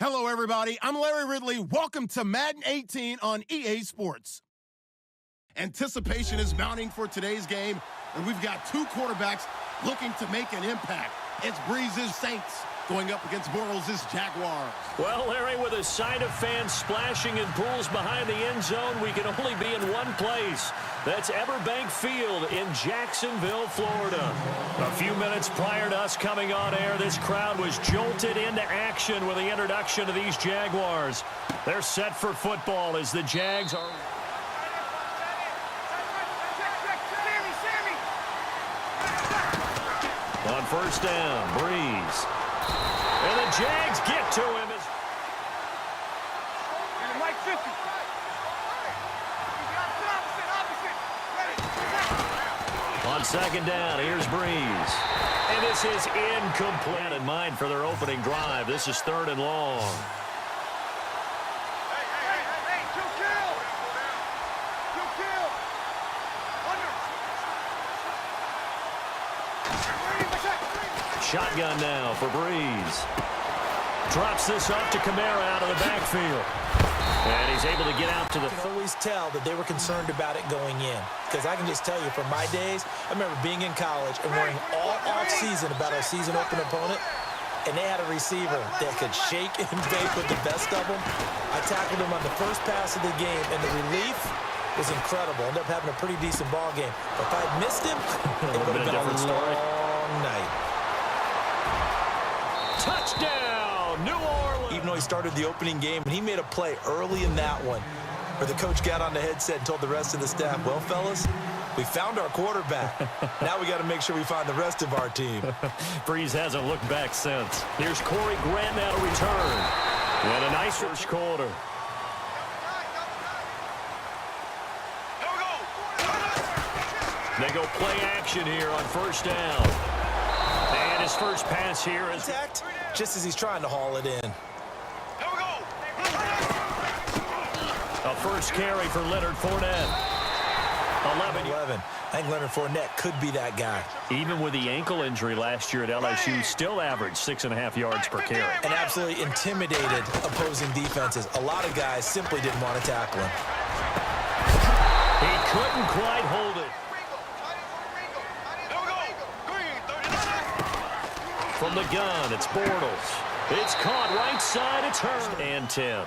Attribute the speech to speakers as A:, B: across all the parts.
A: Hello, everybody. I'm Larry Ridley. Welcome to Madden 18 on EA Sports. Anticipation is mounting for today's game, and we've got two quarterbacks looking to make an impact. It's Breeze's Saints going up against Bortles' Jaguars.
B: Well, Larry, with a sight of fans splashing in pools behind the end zone, we can only be in one place. That's Everbank Field in Jacksonville, Florida. A few minutes prior to us coming on air, this crowd was jolted into action with the introduction of these Jaguars. They're set for football as the Jags are... On first down, Breeze. And the Jags get to him. On second down, here's Breeze. And this is incomplete in mind for their opening drive. This is 3rd and long. Shotgun now for Breeze. Drops this off to Kamara out of the backfield. And he's able to get out to the...
C: You can always tell that they were concerned about it going in. Because I can just tell you, from my days, I remember being in college and worrying all off-season about our season opener opponent. And they had a receiver that could shake and bake with the best of them. I tackled him on the first pass of the game, and the relief was incredible. Ended up having a pretty decent ball game. But if I had missed him, it would have been a long night.
B: Touchdown, New Orleans.
C: Even though he started the opening game, and he made a play early in that one where the coach got on the headset and told the rest of the staff, well, fellas, we found our quarterback. Now we got to make sure we find the rest of our team.
B: Breeze hasn't looked back since. Here's Corey Grant now to return. And a nice first quarter. They go play action here on first down. And his first pass here is...
C: Contact, just as he's trying to haul it in.
B: A first carry for Leonard Fournette. 11.
C: I think Leonard Fournette could be that guy.
B: Even with the ankle injury last year at LSU, still averaged 6.5 yards per carry.
C: And absolutely intimidated opposing defenses. A lot of guys simply didn't want to tackle him.
B: He couldn't quite hold it. From the gun, it's Bortles. It's caught right side. It's Hurst. And 10.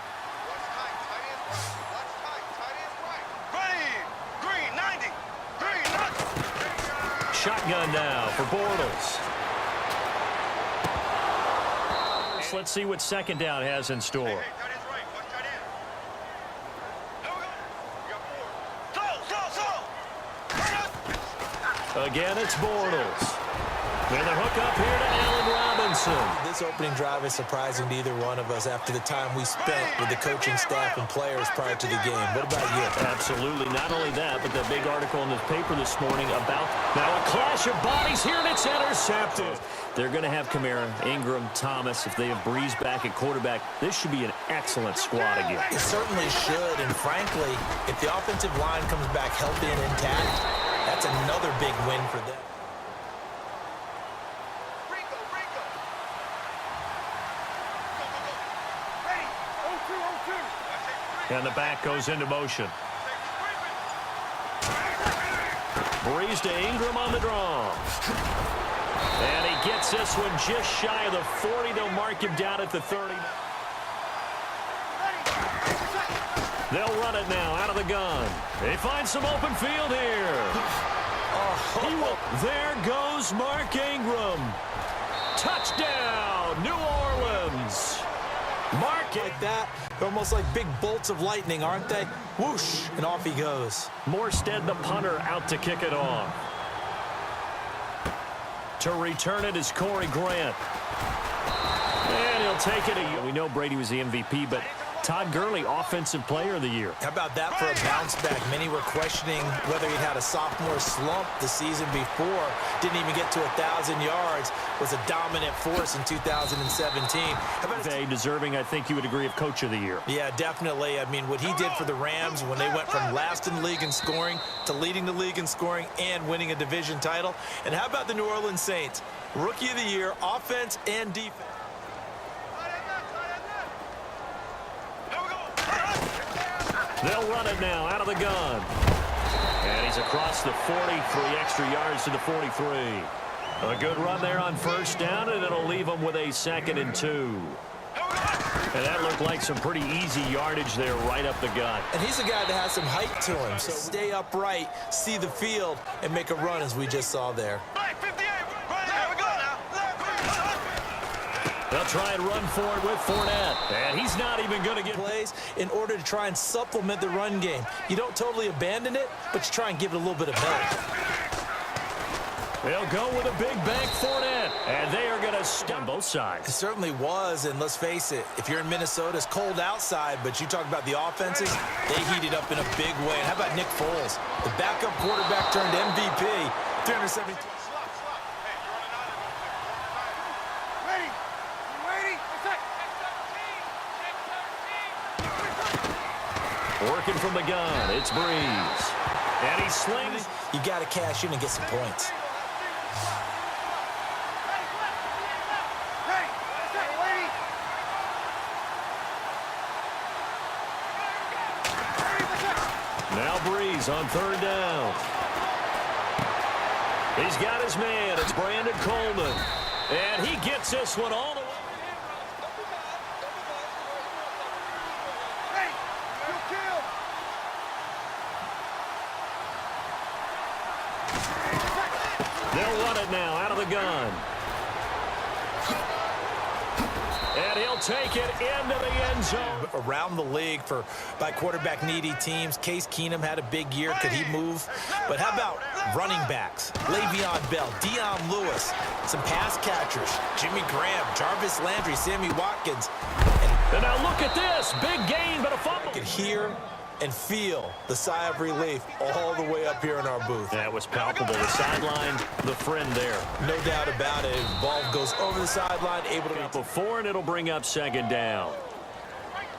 B: Shotgun now for Bortles. Let's see what second down has in store. Again, it's Bortles. And the hook up here to Allen Robinson.
C: This opening drive is surprising to either one of us after the time we spent with the coaching staff and players prior to the game. What about you?
B: Absolutely. Not only that, but the big article in the paper this morning about now a clash of bodies here, and it's intercepted. They're going to have Kamara, Ingram, Thomas. If they have Breeze back at quarterback, this should be an excellent squad again.
C: It certainly should, and frankly, if the offensive line comes back healthy and intact, that's another big win for them.
B: And the back goes into motion. Breeze to Ingram on the draw. And he gets this one just shy of the 40. They'll mark him down at the 30. They'll run it now out of the gun. They find some open field here. There goes Mark Ingram. Touchdown, New Orleans. Mark
C: like that. They're almost like big bolts of lightning, aren't they? Whoosh, and off he goes.
B: Morstead, the punter, out to kick it off. To return it is Corey Grant. And he'll take it. We know Brady was the MVP, but Todd Gurley, Offensive Player of the Year.
C: How about that for a bounce back? Many were questioning whether he'd had a sophomore slump the season before. Didn't even get to 1,000 yards. Was a dominant force in 2017. How about
B: deserving, I think you would agree, of Coach of the Year.
C: Yeah, definitely. I mean, what he did for the Rams when they went from last in the league in scoring to leading the league in scoring and winning a division title. And how about the New Orleans Saints? Rookie of the Year, offense and defense.
B: They'll run it now out of the gun. And he's across the 40, 3 extra yards to the 43. A good run there on first down, and it'll leave them with a 2nd and 2. And that looked like some pretty easy yardage there right up the gut.
C: And he's a guy that has some height to him. So stay upright, see the field, and make a run as we just saw there.
B: They'll try and run for it with Fournette. And he's not even going to get
C: plays in order to try and supplement the run game. You don't totally abandon it, but you try and give it a little bit of help.
B: They'll go with a big bank Fournette, and they are going to stun both sides.
C: It certainly was, and let's face it, if you're in Minnesota, it's cold outside, but you talk about the offenses, they heated up in a big way. And how about Nick Foles, the backup quarterback turned MVP, 370.
B: Working from the gun, it's Breeze. And he slings.
C: You got to cash in and get some points.
B: Now Breeze on 3rd down. He's got his man. It's Brandon Coleman. And he gets this one all the way. They'll run it now out of the gun. And he'll take it into the end zone.
C: Around the league by quarterback-needy teams. Case Keenum had a big year. Could he move? But how about running backs? Le'Veon Bell, Dion Lewis, some pass catchers. Jimmy Graham, Jarvis Landry, Sammy Watkins.
B: And now look at this. Big gain, but a fumble.
C: You could hear and feel the sigh of relief all the way up here in our booth.
B: That was palpable. The sideline, the friend there.
C: No doubt about it. The ball goes over the sideline, able to
B: up a 4, and it'll bring up 2nd down.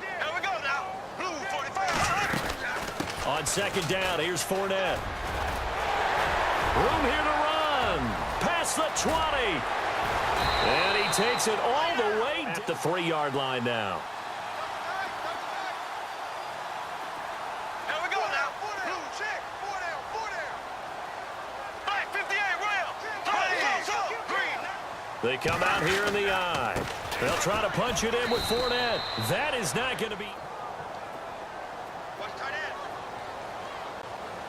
D: Here we go now. Blue 45.
B: On 2nd down, here's Fournette. Room here to run. Past the 20. And he takes it all the way at the 3-yard line now. They come out here in the eye. They'll try to punch it in with Fournette. That is not going to be.
D: Here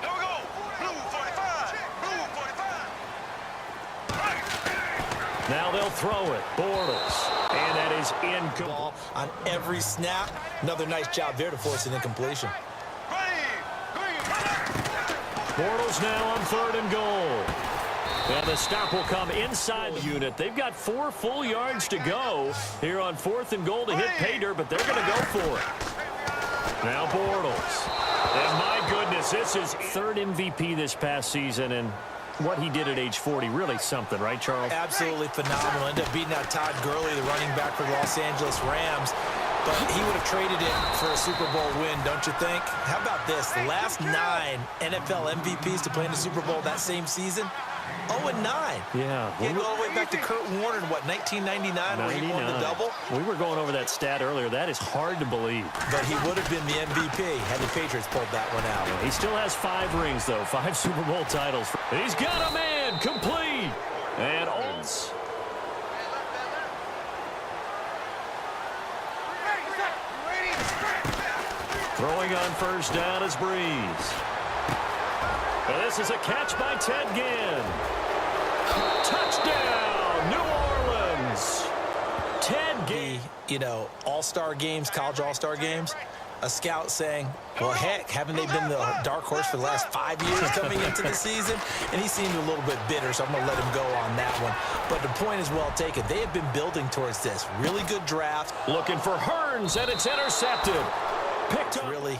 D: we go. Blue 45. Blue 45.
B: Now they'll throw it. Bortles. And that is incomplete.
C: On every snap. Another nice job there to force an incompletion.
B: Bortles now on 3rd and goal. And the stop will come inside the unit. They've got 4 full yards to go here on 4th and goal to hit pay dirt, but they're going to go for it. Now Bortles. And my goodness, this is 3rd MVP this past season, and what he did at age 40, really something, right, Charles?
C: Absolutely phenomenal. Ended up beating out Todd Gurley, the running back for the Los Angeles Rams. But he would have traded it for a Super Bowl win, don't you think? How about this? The last 9 NFL MVPs to play in the Super Bowl that same season, 0-9.
B: Yeah.
C: Getting all the way back to Kurt Warner in, what, 1999 where he won the double?
B: We were going over that stat earlier. That is hard to believe.
C: But he would have been the MVP had the Patriots pulled that one out.
B: He still has 5 rings, though. 5 Super Bowl titles. He's got a man complete. And Olds. Throwing on first down is Breeze. And this is a catch by Ted Ginn. Touchdown, New Orleans. Ted Ginn.
C: You know, all-star games, college all-star games, a scout saying, well, heck, haven't they been the dark horse for the last 5 years coming into the season? And he seemed a little bit bitter, so I'm going to let him go on that one. But the point is well taken. They have been building towards this. Really good draft.
B: Looking for Hearns, and it's intercepted. Picked up.
C: Really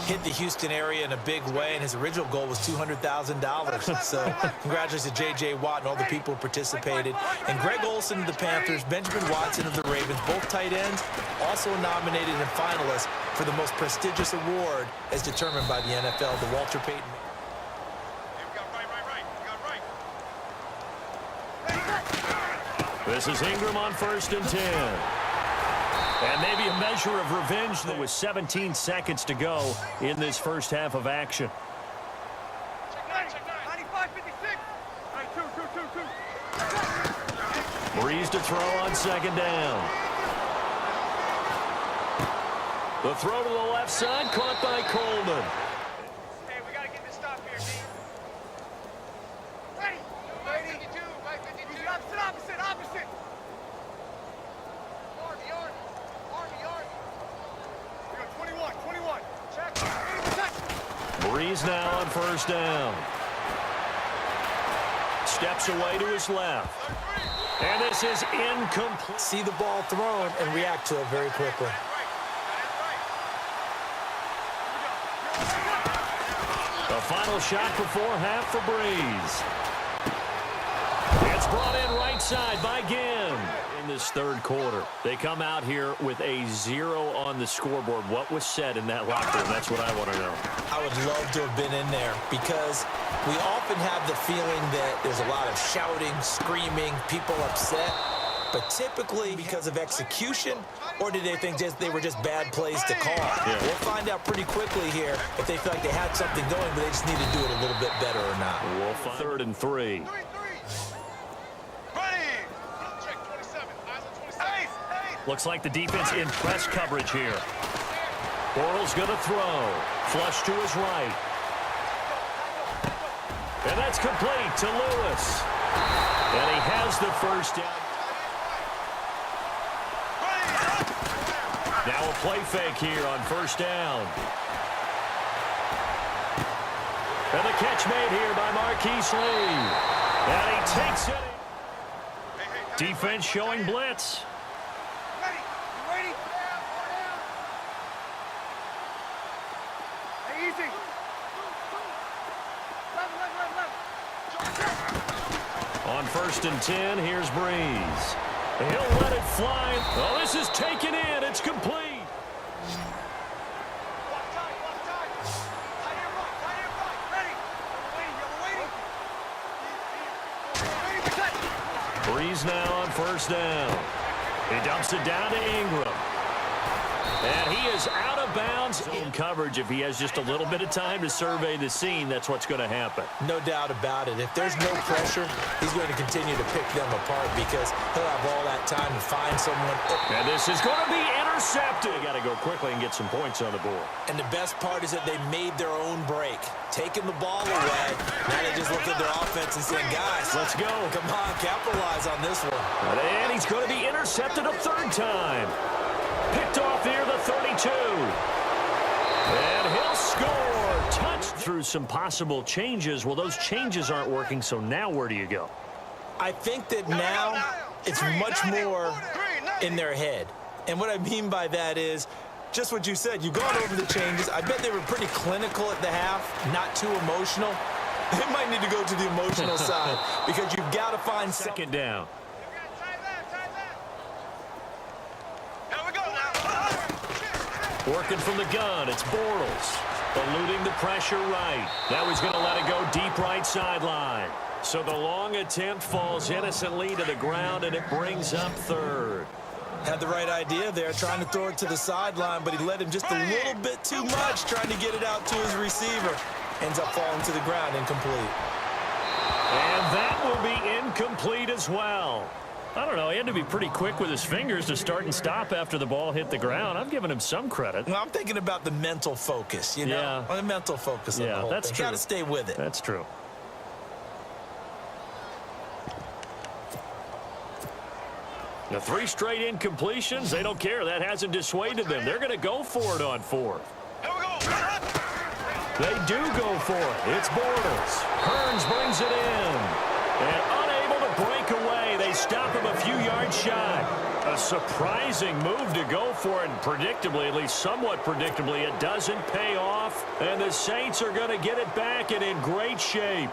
C: hit the Houston area in a big way, and his original goal was $200,000. So congratulations to J.J. Watt and all the people who participated. And Greg Olsen of the Panthers, Benjamin Watson of the Ravens, both tight ends, also nominated and finalists for the most prestigious award as determined by the NFL, the Walter Payton.
B: This is Ingram on 1st and 10. And maybe a measure of revenge there with 17 seconds to go in this first half of action. Breeze to throw on second down. The throw to the left side, caught by Coleman.
D: Hey, we got to get this stop here, team. Ready. 52, 52. Opposite. We go 21. Check.
B: Breeze now on first down. Steps away to his left. And this is incomplete.
C: See the ball thrown and react to it very quickly.
B: The final shot before half for Breeze. It's brought in right side by Ginn. In this third quarter, they come out here with a 0 on the scoreboard. What was said in that locker room? That's what I want to know.
C: I would love to have been in there because we often have the feeling that there's a lot of shouting, screaming, people upset. But typically because of execution, or did they think they were just bad plays to call?
B: Yeah.
C: We'll find out pretty quickly here if they feel like they had something going, but they just need to do it a little bit better or not.
B: We'll find 3rd and 3. Looks like the defense in press coverage here. Bortles going to throw. Flush to his right. And that's complete to Lewis. And he has the first down. Now a play fake here on first down. And the catch made here by Marquise Lee. And he takes it. Defense showing blitz. On 1st and 10, here's Breeze. He'll let it fly. Oh, this is taken in. It's complete. Breeze now on first down. He dumps it down to Ingram. And he is out of bounds in coverage. If he has just a little bit of time to survey the scene, that's what's going to happen.
C: No doubt about it. If there's no pressure, he's going to continue to pick them apart because he'll have all that time to find someone.
B: And this is going to be intercepted. Got to go quickly and get some points on the board.
C: And the best part is that they made their own break, taking the ball away. Now they just look at their offense and saying, guys,
B: let's go.
C: Come on, capitalize on this one.
B: And he's going to be intercepted a 3rd time. Picked off near the 32. And he'll score. Touch through some possible changes. Well, those changes aren't working, so now where do you go?
C: I think that now it's much more in their head. And what I mean by that is just what you said. You've gone over the changes. I bet they were pretty clinical at the half, not too emotional. They might need to go to the emotional side because you've got to find
B: second down. Working from the gun, it's Bortles. Eluding the pressure right. Now he's going to let it go deep right sideline. So the long attempt falls innocently to the ground, and it brings up 3rd.
C: Had the right idea there, trying to throw it to the sideline, but he let him just a little bit too much, trying to get it out to his receiver. Ends up falling to the ground, incomplete.
B: And that will be incomplete as well. I don't know, he had to be pretty quick with his fingers to start and stop after the ball hit the ground. I'm giving him some credit.
C: Well, I'm thinking about the mental focus, you know?
B: Yeah.
C: The mental focus on the whole
B: that's
C: thing.
B: true.
C: Got to stay with it.
B: That's true. The 3 straight incompletions, they don't care. That hasn't dissuaded them. They're going to go for it on 4th. They do go for it. It's Bortles. Hearns brings it in. And unable to break away. They stop him a few yards shy. A surprising move to go for it. And predictably, at least somewhat predictably, it doesn't pay off. And the Saints are going to get it back and in great shape.